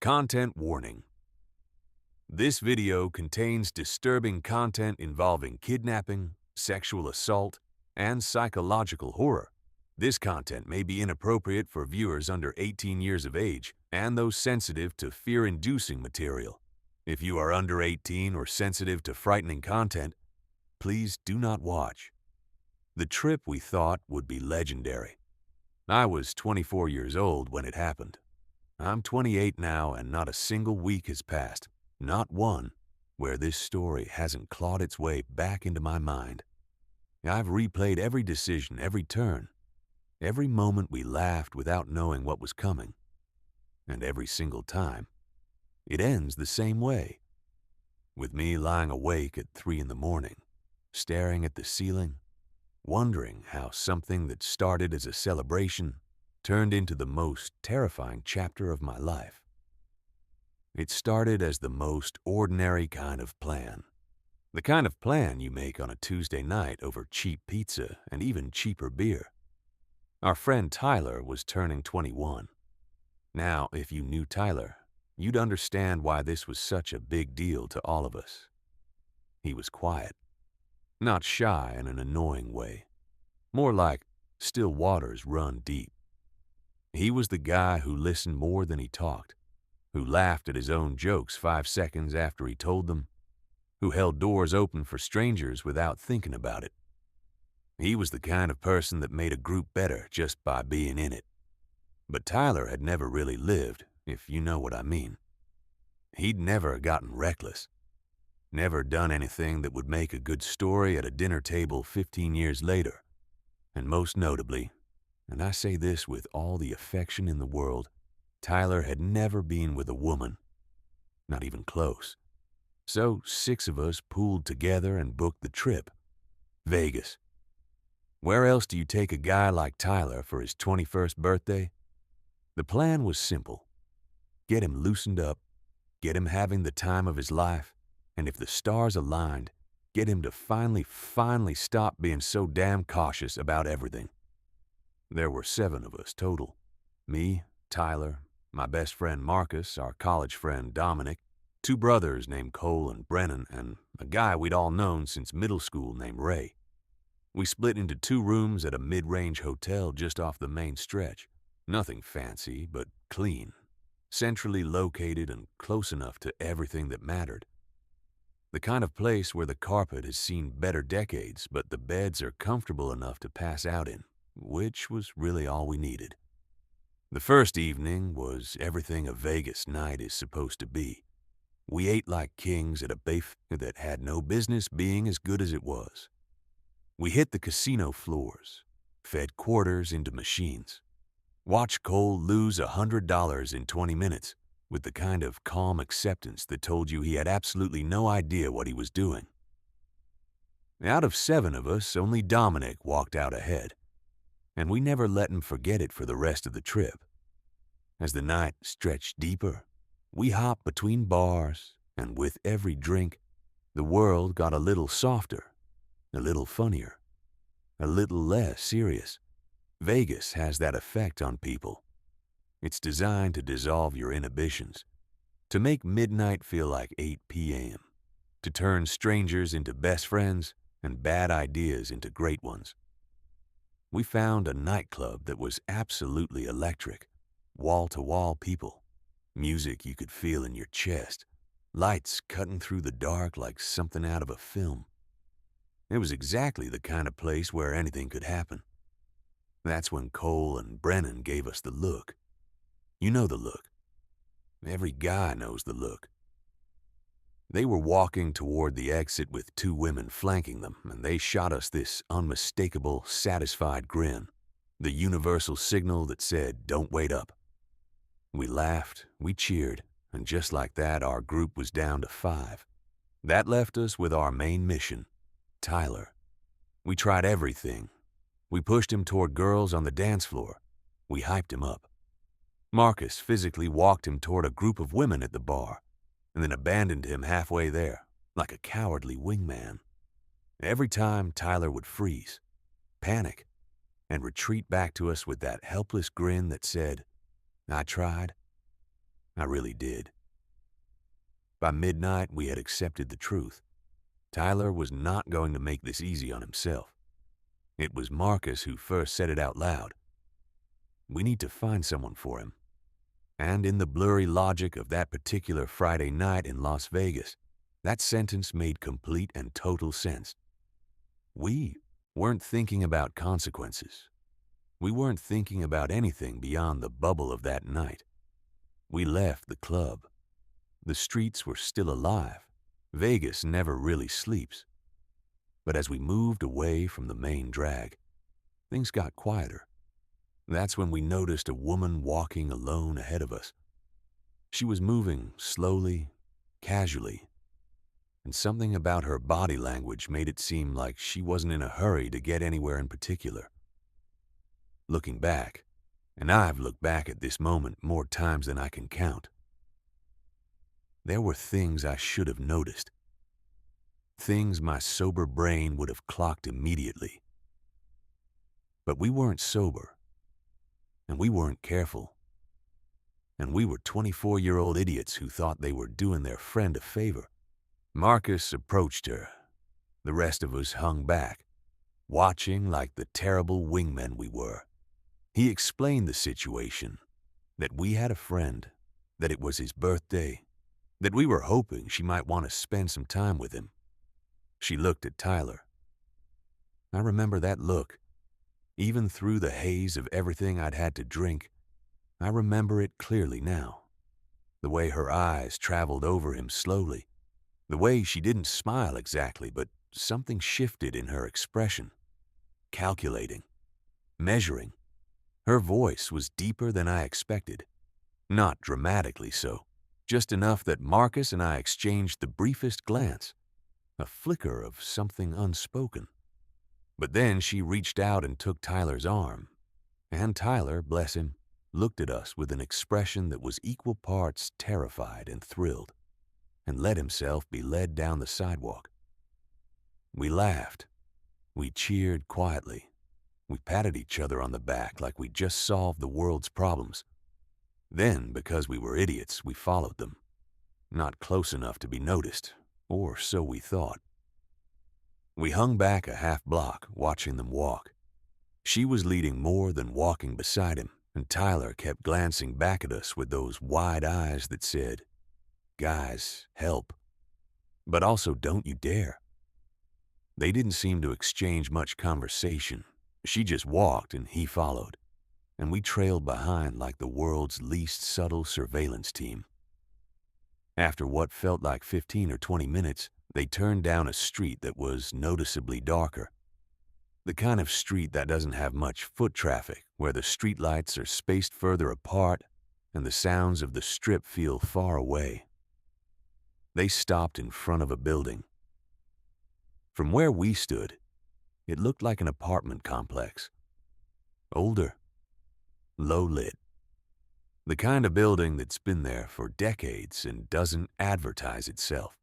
Content warning. This video contains disturbing content involving kidnapping, sexual assault, and psychological horror. This content may be inappropriate for viewers under 18 years of age and those sensitive to fear-inducing material. If you are under 18 or sensitive to frightening content, please do not watch. The trip we thought would be legendary. I was 24 years old when it happened. I'm 28 now, and not a single week has passed, not one, where this story hasn't clawed its way back into my mind. I've replayed every decision, every turn, every moment we laughed without knowing what was coming. And every single time, it ends the same way, with me lying awake at 3 in the morning, staring at the ceiling, wondering how something that started as a celebration turned into the most terrifying chapter of my life. It started as the most ordinary kind of plan. The kind of plan you make on a Tuesday night over cheap pizza and even cheaper beer. Our friend Tyler was turning 21. Now, if you knew Tyler, you'd understand why this was such a big deal to all of us. He was quiet, not shy in an annoying way, more like still waters run deep. He was the guy who listened more than he talked, who laughed at his own jokes 5 seconds after he told them, who held doors open for strangers without thinking about it. He was the kind of person that made a group better just by being in it. But Tyler had never really lived, if you know what I mean. He'd never gotten reckless, never done anything that would make a good story at a dinner table 15 years later. And most notably, and I say this with all the affection in the world, Tyler had never been with a woman, not even close. So 6 of us pooled together and booked the trip. Vegas. Where else do you take a guy like Tyler for his 21st birthday? The plan was simple. Get him loosened up, get him having the time of his life, and if the stars aligned, get him to finally stop being so damn cautious about everything. There were 7 of us total. Me, Tyler, my best friend Marcus, our college friend Dominic, 2 brothers named Cole and Brennan, and a guy we'd all known since middle school named Ray. We split into 2 rooms at a mid-range hotel just off the main stretch. Nothing fancy, but clean, centrally located and close enough to everything that mattered. The kind of place where the carpet has seen better decades, but the beds are comfortable enough to pass out in, which was really all we needed. The first evening was everything a Vegas night is supposed to be. We ate like kings at a buffet that had no business being as good as it was. We hit the casino floors, fed quarters into machines, watched Cole lose $100 in 20 minutes with the kind of calm acceptance that told you he had absolutely no idea what he was doing. Out of 7 of us, only Dominic walked out ahead, and we never let him forget it for the rest of the trip. As the night stretched deeper, we hopped between bars, and with every drink, the world got a little softer, a little funnier, a little less serious. Vegas has that effect on people. It's designed to dissolve your inhibitions, to make midnight feel like 8 p.m., to turn strangers into best friends and bad ideas into great ones. We found a nightclub that was absolutely electric, wall-to-wall people, music you could feel in your chest, lights cutting through the dark like something out of a film. It was exactly the kind of place where anything could happen. That's when Cole and Brennan gave us the look. You know the look. Every guy knows the look. They were walking toward the exit with 2 women flanking them, and they shot us this unmistakable, satisfied grin, the universal signal that said, "Don't wait up." We laughed, we cheered, and just like that, our group was down to 5. That left us with our main mission, Tyler. We tried everything. We pushed him toward girls on the dance floor. We hyped him up. Marcus physically walked him toward a group of women at the bar, and then abandoned him halfway there, like a cowardly wingman. Every time, Tyler would freeze, panic, and retreat back to us with that helpless grin that said, "I tried, I really did. By midnight, we had accepted the truth. Tyler was not going to make this easy on himself. It was Marcus who first said it out loud. We need to find someone for him. And in the blurry logic of that particular Friday night in Las Vegas, that sentence made complete and total sense. We weren't thinking about consequences. We weren't thinking about anything beyond the bubble of that night. We left the club. The streets were still alive. Vegas never really sleeps. But as we moved away from the main drag, things got quieter. That's when we noticed a woman walking alone ahead of us. She was moving slowly, casually, and something about her body language made it seem like she wasn't in a hurry to get anywhere in particular. Looking back, and I've looked back at this moment more times than I can count, there were things I should have noticed. Things my sober brain would have clocked immediately. But we weren't sober. And we weren't careful. And we were 24-year-old idiots who thought they were doing their friend a favor. Marcus approached her. The rest of us hung back, watching like the terrible wingmen we were. He explained the situation, that we had a friend, that it was his birthday, that we were hoping she might want to spend some time with him. She looked at Tyler. I remember that look. Even through the haze of everything I'd had to drink, I remember it clearly now. The way her eyes traveled over him slowly. The way she didn't smile exactly, but something shifted in her expression. Calculating. Measuring. Her voice was deeper than I expected. Not dramatically so. Just enough that Marcus and I exchanged the briefest glance. A flicker of something unspoken. But then she reached out and took Tyler's arm. And Tyler, bless him, looked at us with an expression that was equal parts terrified and thrilled, and let himself be led down the sidewalk. We laughed. We cheered quietly. We patted each other on the back like we'd just solved the world's problems. Then, because we were idiots, we followed them. Not close enough to be noticed, or so we thought. We hung back a half block, watching them walk. She was leading more than walking beside him, and Tyler kept glancing back at us with those wide eyes that said, "Guys, help." But also, "Don't you dare." They didn't seem to exchange much conversation. She just walked and he followed, and we trailed behind like the world's least subtle surveillance team. After what felt like 15 or 20 minutes, they turned down a street that was noticeably darker. The kind of street that doesn't have much foot traffic, where the streetlights are spaced further apart and the sounds of the strip feel far away. They stopped in front of a building. From where we stood, it looked like an apartment complex. Older, low-lit. The kind of building that's been there for decades and doesn't advertise itself.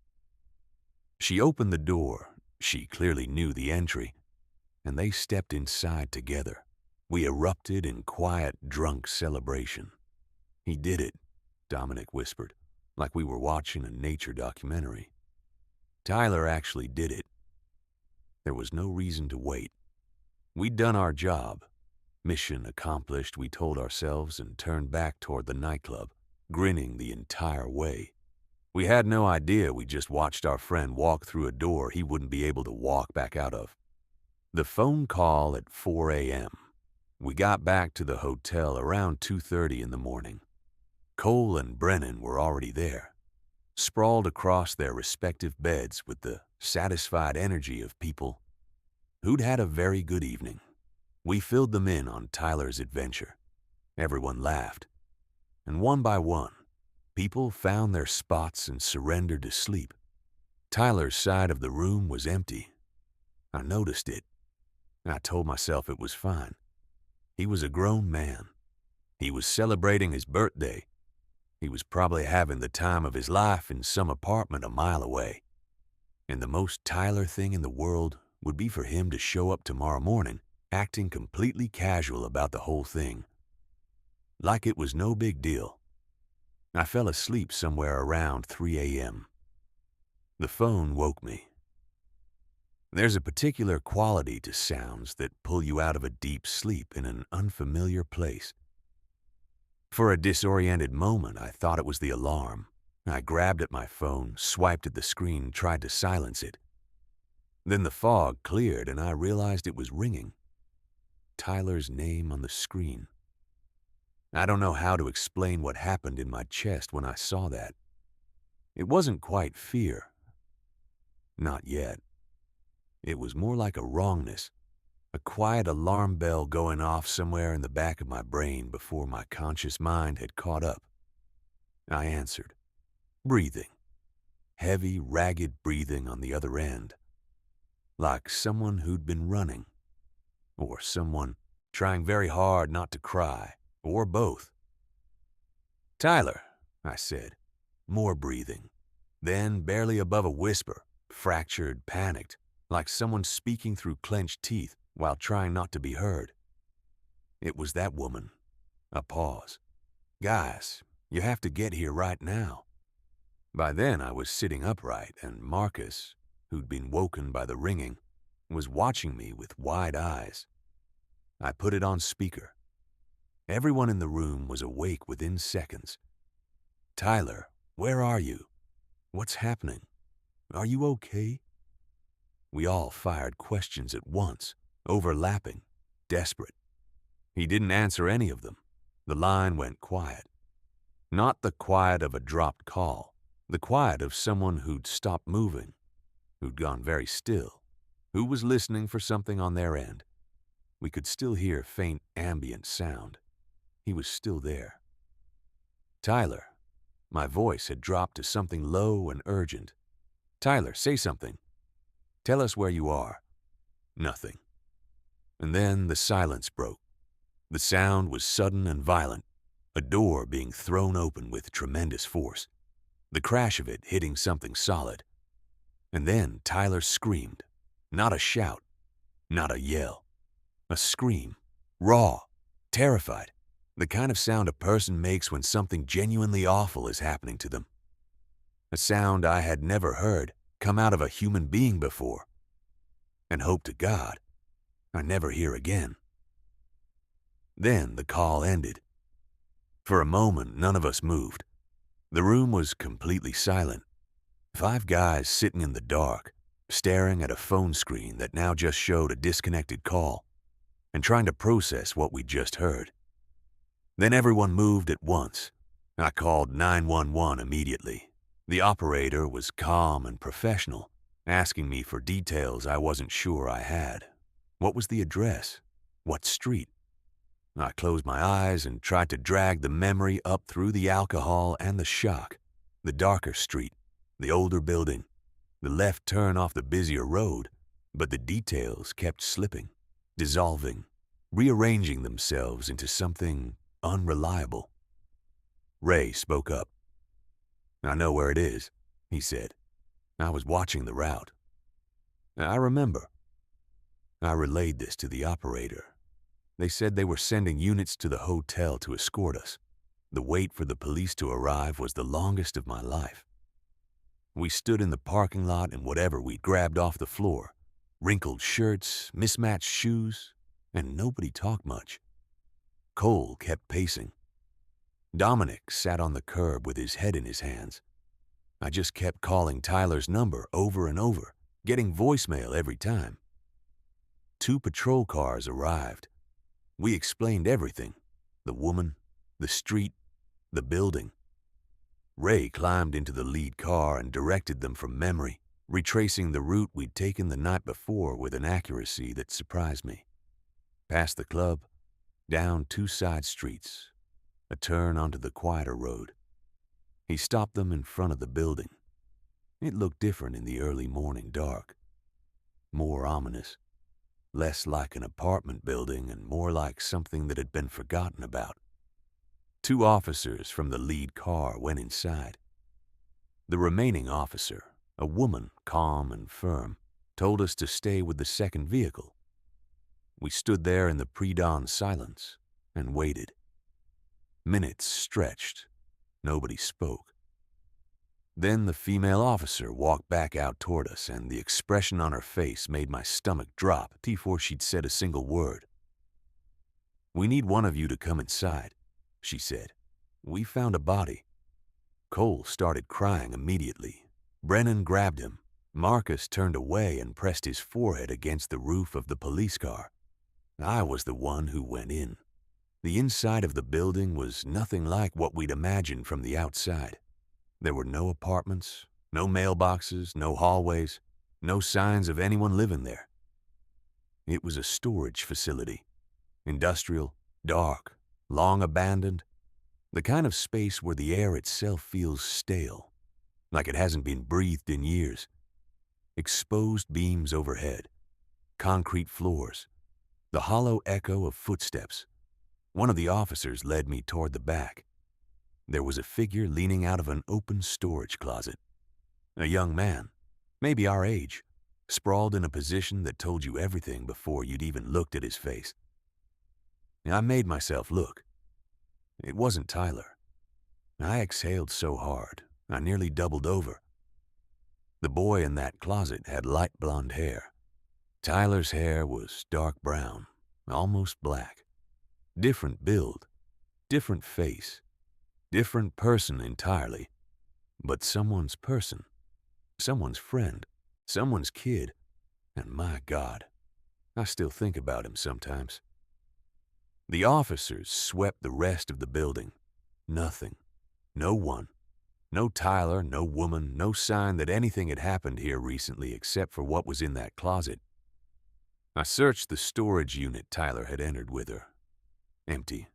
She opened the door. She clearly knew the entry, and they stepped inside together. We erupted in quiet, drunk celebration. "He did it," Dominic whispered, like we were watching a nature documentary. Tyler actually did it. There was no reason to wait. We'd done our job. Mission accomplished, we told ourselves, and turned back toward the nightclub, grinning the entire way. We had no idea we just watched our friend walk through a door he wouldn't be able to walk back out of. The phone call at 4 a.m. We got back to the hotel around 2:30 in the morning. Cole and Brennan were already there, sprawled across their respective beds with the satisfied energy of people who'd had a very good evening. We filled them in on Tyler's adventure. Everyone laughed. And one by one, people found their spots and surrendered to sleep. Tyler's side of the room was empty. I noticed it. I told myself it was fine. He was a grown man. He was celebrating his birthday. He was probably having the time of his life in some apartment a mile away. And the most Tyler thing in the world would be for him to show up tomorrow morning, acting completely casual about the whole thing. Like it was no big deal. I fell asleep somewhere around 3 a.m. The phone woke me. There's a particular quality to sounds that pull you out of a deep sleep in an unfamiliar place. For a disoriented moment, I thought it was the alarm. I grabbed at my phone, swiped at the screen, tried to silence it. Then the fog cleared and I realized it was ringing. Tyler's name on the screen. I don't know how to explain what happened in my chest when I saw that. It wasn't quite fear. Not yet. It was more like a wrongness, a quiet alarm bell going off somewhere in the back of my brain before my conscious mind had caught up. I answered, breathing. Heavy, ragged breathing on the other end. Like someone who'd been running. Or someone trying very hard not to cry, or both. "Tyler," I said. More breathing. Then, barely above a whisper, fractured, panicked, like someone speaking through clenched teeth while trying not to be heard. It was that woman. A pause. "Guys, you have to get here right now." By then I was sitting upright, and Marcus, who'd been woken by the ringing, was watching me with wide eyes. I put it on speaker. Everyone in the room was awake within seconds. "Tyler, where are you? What's happening? Are you okay?" We all fired questions at once, overlapping, desperate. He didn't answer any of them. The line went quiet. Not the quiet of a dropped call, the quiet of someone who'd stopped moving, who'd gone very still, who was listening for something on their end. We could still hear faint ambient sound. He was still there. "Tyler." My voice had dropped to something low and urgent. "Tyler, say something. Tell us where you are." Nothing. And then the silence broke. The sound was sudden and violent, a door being thrown open with tremendous force, the crash of it hitting something solid. And then Tyler screamed. Not a shout, not a yell. A scream, raw, terrified, the kind of sound a person makes when something genuinely awful is happening to them. A sound I had never heard come out of a human being before. And hope to God, I never hear again. Then the call ended. For a moment, none of us moved. The room was completely silent. 5 guys sitting in the dark, staring at a phone screen that now just showed a disconnected call, and trying to process what we'd just heard. Then everyone moved at once. I called 911 immediately. The operator was calm and professional, asking me for details I wasn't sure I had. What was the address? What street? I closed my eyes and tried to drag the memory up through the alcohol and the shock. The darker street, the older building, the left turn off the busier road, but the details kept slipping, dissolving, rearranging themselves into something unreliable. Ray spoke up. "I know where it is," he said. "I was watching the route." "I remember." I relayed this to the operator. They said they were sending units to the hotel to escort us. The wait for the police to arrive was the longest of my life. We stood in the parking lot in whatever we'd grabbed off the floor, wrinkled shirts, mismatched shoes, and nobody talked much. Cole kept pacing. Dominic sat on the curb with his head in his hands. I just kept calling Tyler's number over and over, getting voicemail every time. 2 patrol cars arrived. We explained everything: the woman, the street, the building. Ray climbed into the lead car and directed them from memory, retracing the route we'd taken the night before with an accuracy that surprised me. Past the club, down 2 side streets, a turn onto the quieter road. He stopped them in front of the building. It looked different in the early morning dark. More ominous. Less like an apartment building and more like something that had been forgotten about. 2 officers from the lead car went inside. The remaining officer, a woman calm and firm, told us to stay with the second vehicle. We stood there in the pre-dawn silence and waited. Minutes stretched, Nobody spoke. Then the female officer walked back out toward us, and the expression on her face made my stomach drop before she'd said a single word. "We need one of you to come inside," she said. "We found a body." Cole started crying immediately. Brennan grabbed him. Marcus turned away and pressed his forehead against the roof of the police car. I was the one who went in. The inside of the building was nothing like what we'd imagined from the outside. There were no apartments, no mailboxes, no hallways, no signs of anyone living there. It was a storage facility. Industrial, dark, long abandoned. The kind of space where the air itself feels stale, like it hasn't been breathed in years. Exposed beams overhead, concrete floors, the hollow echo of footsteps. One of the officers led me toward the back. There was a figure leaning out of an open storage closet. A young man, maybe our age, sprawled in a position that told you everything before you'd even looked at his face. I made myself look. It wasn't Tyler. I exhaled so hard, I nearly doubled over. The boy in that closet had light blonde hair. Tyler's hair was dark brown, almost black. Different build, different face, different person entirely, but someone's person, someone's friend, someone's kid, and my God, I still think about him sometimes. The officers swept the rest of the building. Nothing. No one. No Tyler, no woman, no sign that anything had happened here recently except for what was in that closet. I searched the storage unit Tyler had entered with her. Empty.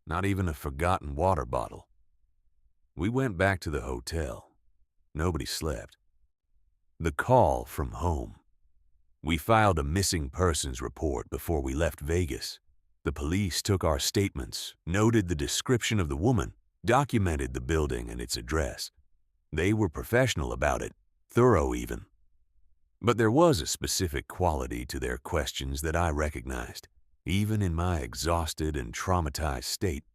Not even a forgotten water bottle. We went back to the hotel. Nobody slept. The call from home. We filed a missing persons report before we left Vegas. The police took our statements, noted the description of the woman, documented the building and its address. They were professional about it, thorough even. But there was a specific quality to their questions that I recognized, even in my exhausted and traumatized state.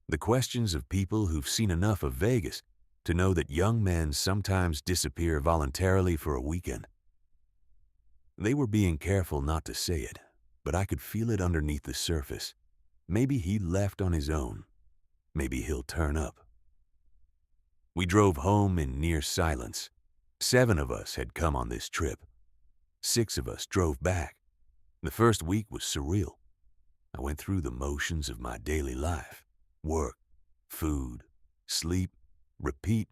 The questions of people who've seen enough of Vegas to know that young men sometimes disappear voluntarily for a weekend. They were being careful not to say it, but I could feel it underneath the surface. Maybe he left on his own. Maybe he'll turn up. We drove home in near silence. 7 of us had come on this trip. 6 of us drove back. The first week was surreal. I went through the motions of my daily life. Work, food, sleep, repeat.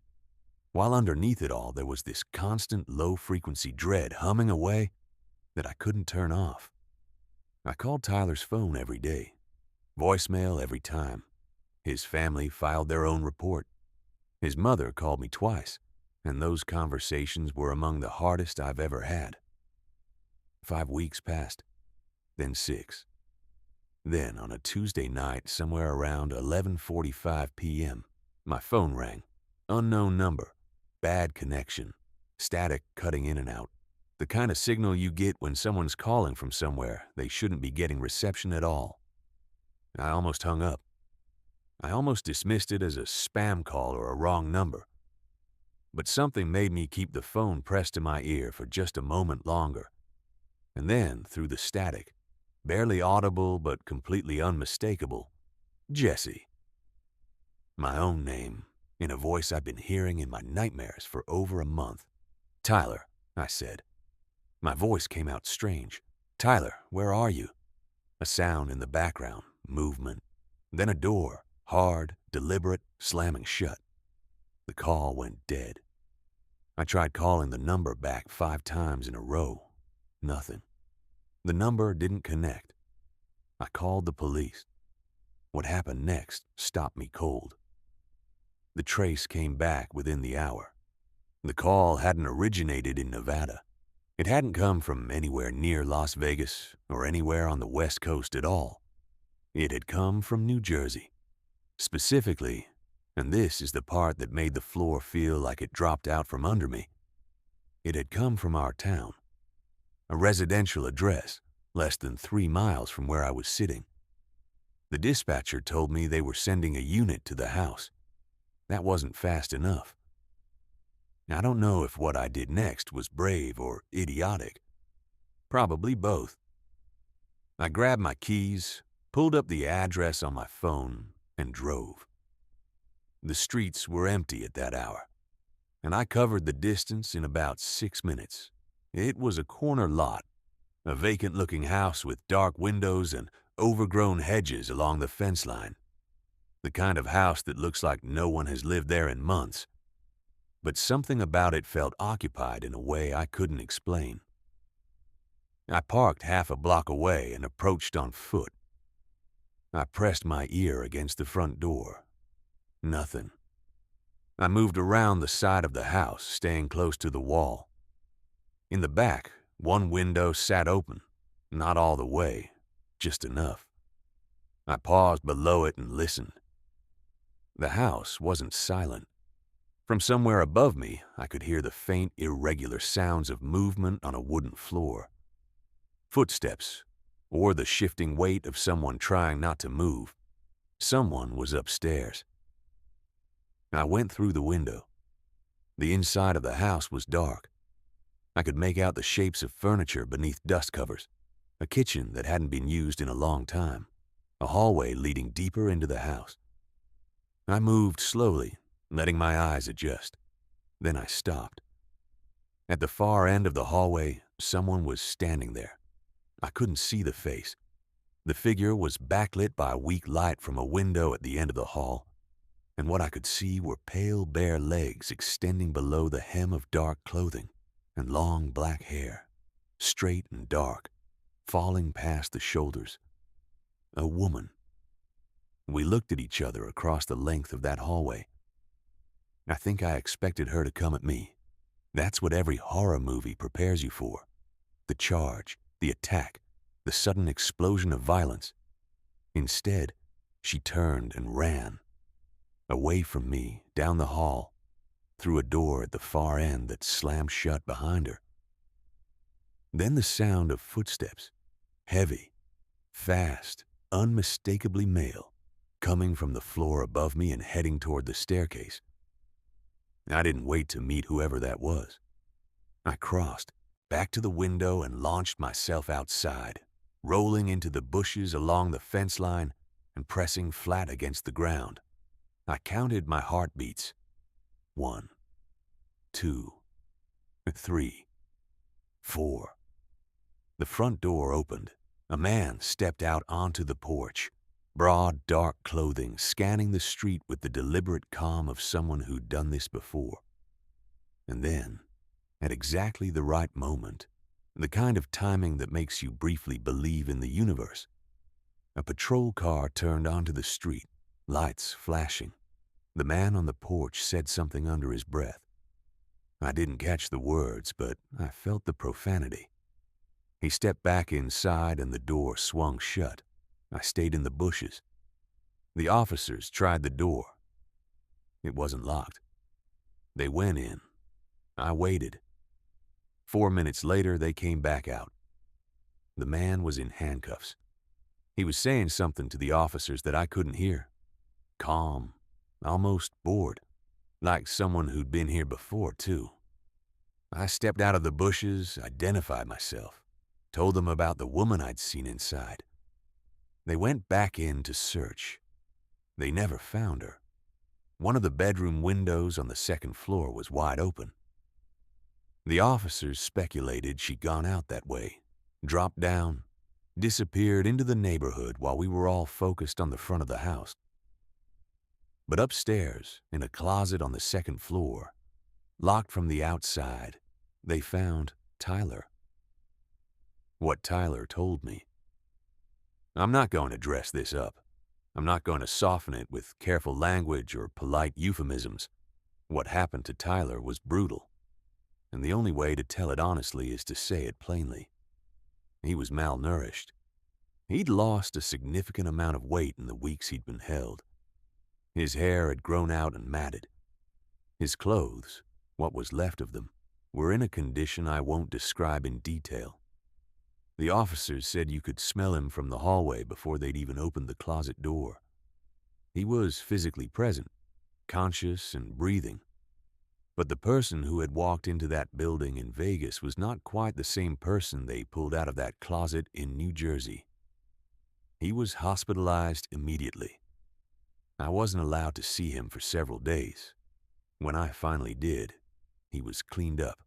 While underneath it all, there was this constant low-frequency dread humming away that I couldn't turn off. I called Tyler's phone every day. Voicemail every time. His family filed their own report. His mother called me twice, and those conversations were among the hardest I've ever had. 5 weeks passed, then 6. Then, on a Tuesday night, somewhere around 11:45 p.m., my phone rang. Unknown number, bad connection, static cutting in and out. The kind of signal you get when someone's calling from somewhere they shouldn't be getting reception at all. I almost hung up. I almost dismissed it as a spam call or a wrong number. But something made me keep the phone pressed to my ear for just a moment longer. And then, through the static, barely audible but completely unmistakable, Jesse. My own name, in a voice I'd been hearing in my nightmares for over a month. "Tyler," I said. My voice came out strange. "Tyler, where are you?" A sound in the background, movement. Then a door, hard, deliberate, slamming shut. The call went dead. I tried calling the number back 5 times in a row. Nothing. The number didn't connect. I called the police. What happened next stopped me cold. The trace came back within the hour. The call hadn't originated in Nevada. It hadn't come from anywhere near Las Vegas or anywhere on the West Coast at all. It had come from New Jersey. Specifically, and this is the part that made the floor feel like it dropped out from under me, it had come from our town. A residential address, less than 3 miles from where I was sitting. The dispatcher told me they were sending a unit to the house. that wasn't fast enough. I don't know if what I did next was brave or idiotic. Probably both. I grabbed my keys, pulled up the address on my phone, and drove. The streets were empty at that hour, and I covered the distance in about 6 minutes. It was a corner lot, a vacant-looking house with dark windows and overgrown hedges along the fence line. The kind of house that looks like no one has lived there in months. But something about it felt occupied in a way I couldn't explain. I parked half a block away and approached on foot. I pressed my ear against the front door. Nothing. I moved around the side of the house, staying close to the wall. In the back, one window sat open, not all the way, just enough. I paused below it and listened. The house wasn't silent. From somewhere above me, I could hear the faint, irregular sounds of movement on a wooden floor. Footsteps, or the shifting weight of someone trying not to move. Someone was upstairs. I went through the window. The inside of the house was dark. I could make out the shapes of furniture beneath dust covers, a kitchen that hadn't been used in a long time, a hallway leading deeper into the house. I moved slowly, letting my eyes adjust. Then I stopped. At the far end of the hallway, someone was standing there. I couldn't see the face. The figure was backlit by a weak light from a window at the end of the hall, and what I could see were pale, bare legs extending below the hem of dark clothing, and long black hair, straight and dark, falling past the shoulders. A woman. We looked at each other across the length of that hallway. I think I expected her to come at me. That's what every horror movie prepares you for. The charge, the attack, the sudden explosion of violence. Instead, she turned and ran. Away from me, down the hall, through a door at the far end that slammed shut behind her. Then the sound of footsteps, heavy, fast, unmistakably male, coming from the floor above me and heading toward the staircase. I didn't wait to meet whoever that was. I crossed, back to the window and launched myself outside, rolling into the bushes along the fence line and pressing flat against the ground. I counted my heartbeats. 1, 2, 3, 4. The front door opened. A man stepped out onto the porch, broad, dark clothing, scanning the street with the deliberate calm of someone who'd done this before. And then, at exactly the right moment, the kind of timing that makes you briefly believe in the universe, a patrol car turned onto the street, lights flashing. The man on the porch said something under his breath. I didn't catch the words, but I felt the profanity. He stepped back inside and the door swung shut. I stayed in the bushes. The officers tried the door. It wasn't locked. They went in. I waited. 4 minutes later, they came back out. The man was in handcuffs. He was saying something to the officers that I couldn't hear. Calm, almost bored, like someone who'd been here before, too. I stepped out of the bushes, identified myself, told them about the woman I'd seen inside. They went back in to search. They never found her. One of the bedroom windows on the second floor was wide open. The officers speculated she'd gone out that way, dropped down, disappeared into the neighborhood while we were all focused on the front of the house. But upstairs, in a closet on the second floor, locked from the outside, they found Tyler. What Tyler told me. I'm not going to dress this up. I'm not going to soften it with careful language or polite euphemisms. What happened to Tyler was brutal, and the only way to tell it honestly is to say it plainly. He was malnourished. He'd lost a significant amount of weight in the weeks he'd been held. His hair had grown out and matted. His clothes, what was left of them, were in a condition I won't describe in detail. The officers said you could smell him from the hallway before they'd even opened the closet door. He was physically present, conscious and breathing. But the person who had walked into that building in Vegas was not quite the same person they pulled out of that closet in New Jersey. He was hospitalized immediately. I wasn't allowed to see him for several days. When I finally did, he was cleaned up,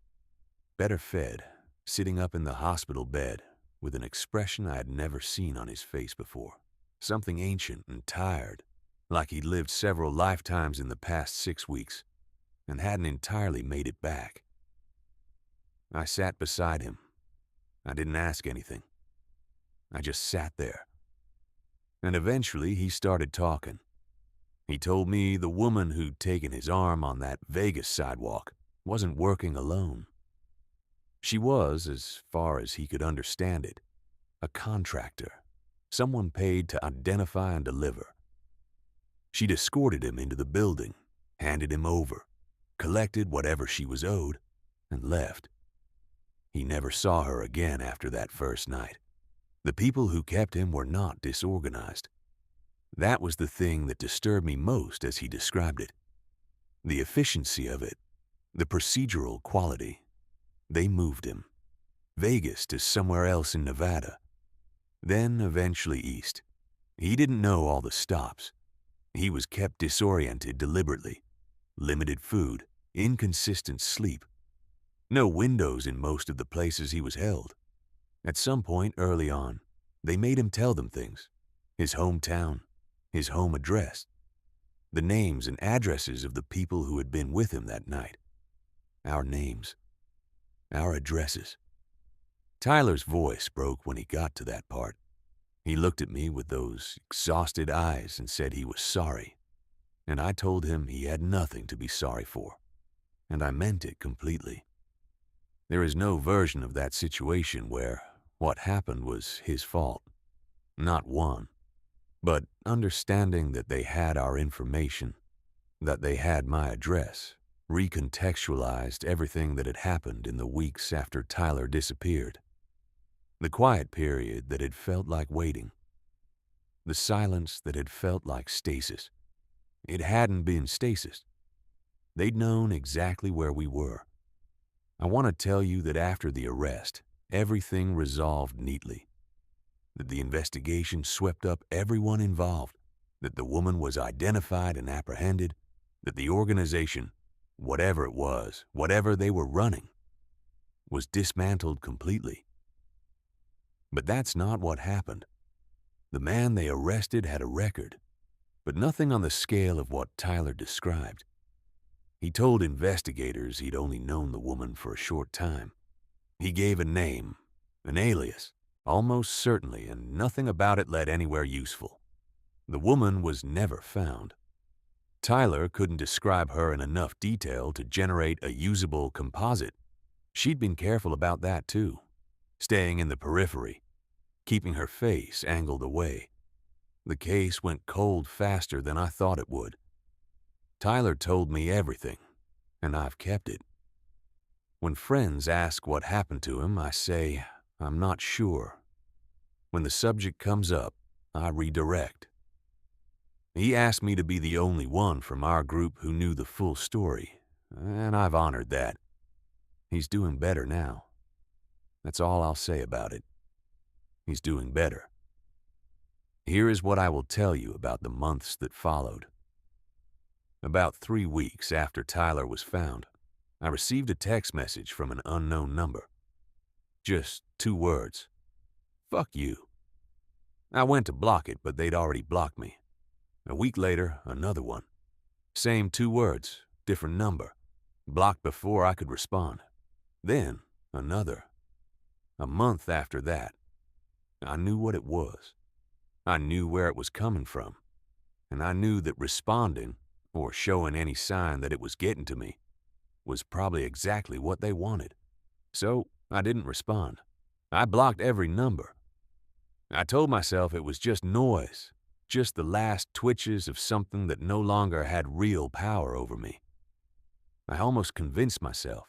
better fed, sitting up in the hospital bed with an expression I had never seen on his face before. Something ancient and tired, like he'd lived several lifetimes in the past 6 weeks and hadn't entirely made it back. I sat beside him. I didn't ask anything. I just sat there. And eventually he started talking. He told me the woman who'd taken his arm on that Vegas sidewalk wasn't working alone. She was, as far as he could understand it, a contractor, someone paid to identify and deliver. She'd escorted him into the building, handed him over, collected whatever she was owed, and left. He never saw her again after that first night. The people who kept him were not disorganized. That was the thing that disturbed me most as he described it. The efficiency of it, the procedural quality. They moved him. Vegas to somewhere else in Nevada. Then eventually east. He didn't know all the stops. He was kept disoriented deliberately. Limited food, inconsistent sleep. No windows in most of the places he was held. At some point early on, they made him tell them things. His hometown, his home address, the names and addresses of the people who had been with him that night. Our names, our addresses. Tyler's voice broke when he got to that part. He looked at me with those exhausted eyes and said he was sorry. And I told him he had nothing to be sorry for. And I meant it completely. There is no version of that situation where what happened was his fault. Not one. But understanding that they had our information, that they had my address, recontextualized everything that had happened in the weeks after Tyler disappeared. The quiet period that had felt like waiting. The silence that had felt like stasis. It hadn't been stasis. They'd known exactly where we were. I want to tell you that after the arrest, everything resolved neatly. That the investigation swept up everyone involved. That the woman was identified and apprehended. That the organization, whatever it was, whatever they were running, was dismantled completely. But that's not what happened. The man they arrested had a record, but nothing on the scale of what Tyler described. He told investigators he'd only known the woman for a short time. He gave a name, an alias, almost certainly, and nothing about it led anywhere useful. The woman was never found. Tyler couldn't describe her in enough detail to generate a usable composite. She'd been careful about that too, staying in the periphery, keeping her face angled away. The case went cold faster than I thought it would. Tyler told me everything, and I've kept it. When friends ask what happened to him, I say, I'm not sure. When the subject comes up, I redirect. He asked me to be the only one from our group who knew the full story, and I've honored that. He's doing better now. That's all I'll say about it. He's doing better. Here is what I will tell you about the months that followed. About 3 weeks after Tyler was found, I received a text message from an unknown number. Just 2 words. Fuck you. I went to block it, but they'd already blocked me. A week later, another one. Same 2 words, different number. Blocked before I could respond. Then, another. A month after that. I knew what it was. I knew where it was coming from. And I knew that responding, or showing any sign that it was getting to me, was probably exactly what they wanted. So, I didn't respond. I blocked every number. I told myself it was just noise, just the last twitches of something that no longer had real power over me. I almost convinced myself.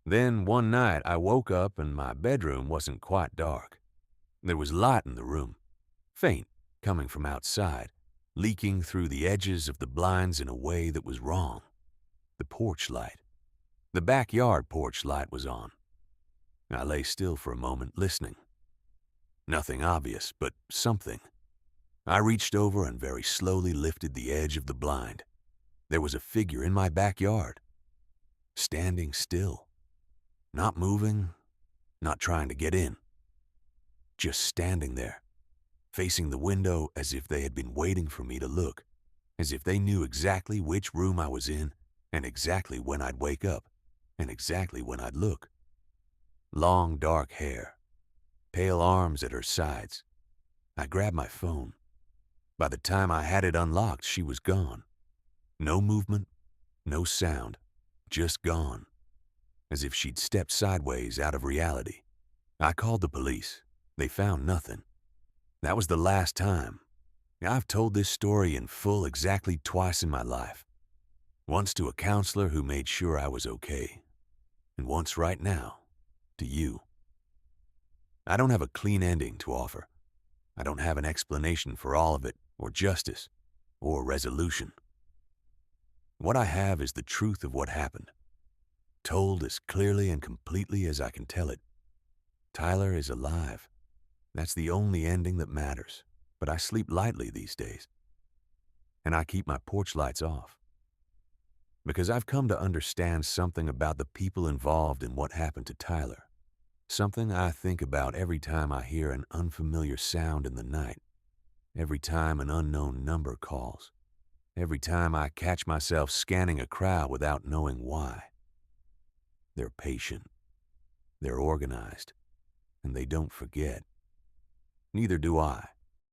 Then one night I woke up and my bedroom wasn't quite dark. There was light in the room, faint, coming from outside, leaking through the edges of the blinds in a way that was wrong. The porch light, the backyard porch light was on. I lay still for a moment, listening. Nothing obvious, but something. I reached over and very slowly lifted the edge of the blind. There was a figure in my backyard, standing still, not moving, not trying to get in, just standing there, facing the window as if they had been waiting for me to look, as if they knew exactly which room I was in and exactly when I'd wake up and exactly when I'd look. Long dark hair, pale arms at her sides. I grabbed my phone. By the time I had it unlocked, she was gone. No movement, no sound, just gone, as if she'd stepped sideways out of reality. I called the police. They found nothing. That was the last time. I've told this story in full exactly twice in my life. Once to a counselor who made sure I was okay, and once right now, to you. I don't have a clean ending to offer. I don't have an explanation for all of it, or justice, or resolution. What I have is the truth of what happened, told as clearly and completely as I can tell it. Tyler is alive. That's the only ending that matters, but I sleep lightly these days. And I keep my porch lights off. Because I've come to understand something about the people involved in what happened to Tyler. Something I think about every time I hear an unfamiliar sound in the night, every time an unknown number calls, every time I catch myself scanning a crowd without knowing why. They're patient, they're organized, and they don't forget. Neither do I.